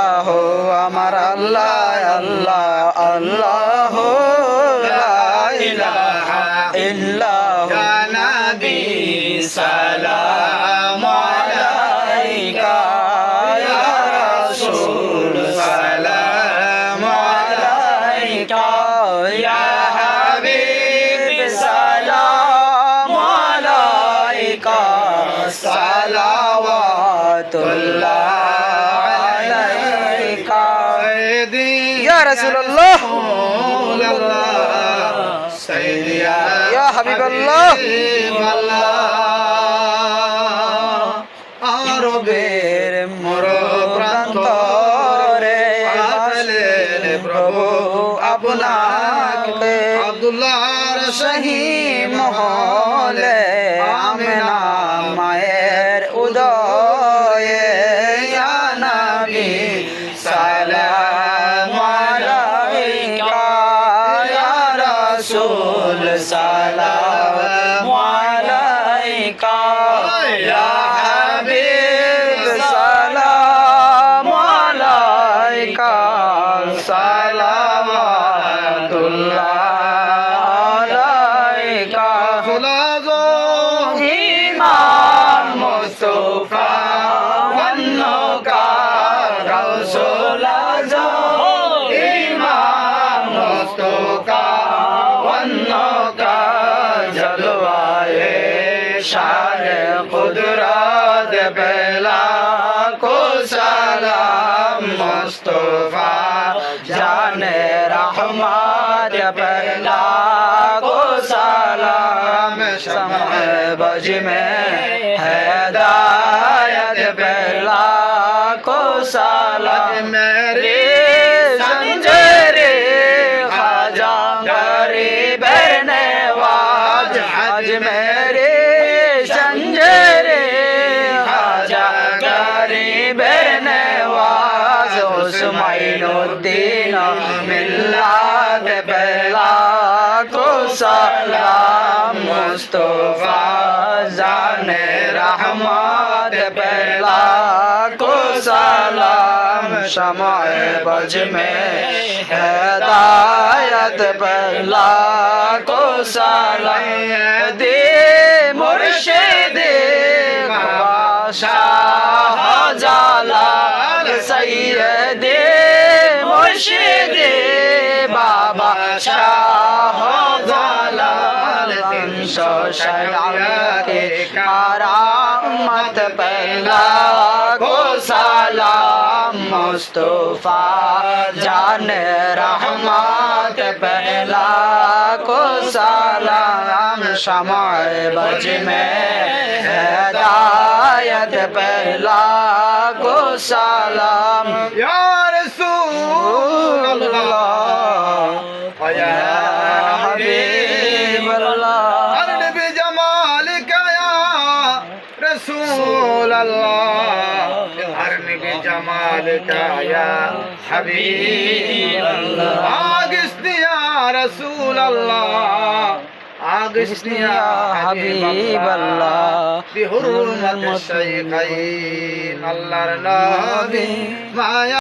আল্লাহ আমার আল্লাহ আল্লাহ আল্লাহ লা ইলাহা ইল্লাল্লাহ ইয়া নবী সালাম আলাইকা ইয়া রাসূল সালাম আলাইকা ইয়া হাবিব সালাম আলাইকা সালাওয়াতুল্লাহ আলাইকা ইয়া রাসূলুল্লাহ সাইয়্যিদি ইয়া হাবিবাল্লাহ আরবের মরুপ্রান্তরে আসলেন প্রভু আপনাকে আব্দুল্লাহর শাহী মহলে আমিনা মায়ের উদয়ে ইয়া নবী সালাম আলাইকা ইয়া রাসূল সালাম আলাইকা ইয়া হাবিব সালাম আলাইকা সালাওয়াতুল্লাহ আলাইকা ইমাম মুস্তাফা ওয়ান্নকা রাসূল আযম ইমাম মুস্তাফা ওয়ান্নকা জলওয়ায়ে শান কুদরত বেলা কো সালাম মুস্তাফা জানে रहमत पहला को सलाम समय बज में हिदायत पहला को सलाम मेरे संजरे खाजा गरीब नवाज आज मेरे संजरे खाजा गरीब नवाज उस्माइनुद्दीन मिल्लत पहला को सलाम मुस्तफा जाने रहमत पहला को सलाम शमाए बज में हिदायत पहला को सलाम दे मुर्शिद शाह जालाल सैयद मुर्शिद बाबा शाह जालाल अंशो शया के करामत पहला को सलाम मुस्तफा जान रहमत पहला को सलाम शमाए बज में हिदायत पहला को सलाम या रसूल अल्लाह या हबीब अल्लाह अर्द बिजमालिक या रसूल अल्लाह अर्द बिजमालिक या हबीब अल्लाह आगिस्ती या रसूल अल्लाह आगिस्ती या हबीब अल्लाह बिहुर्मत शैखैन अल्लाहर नबी माया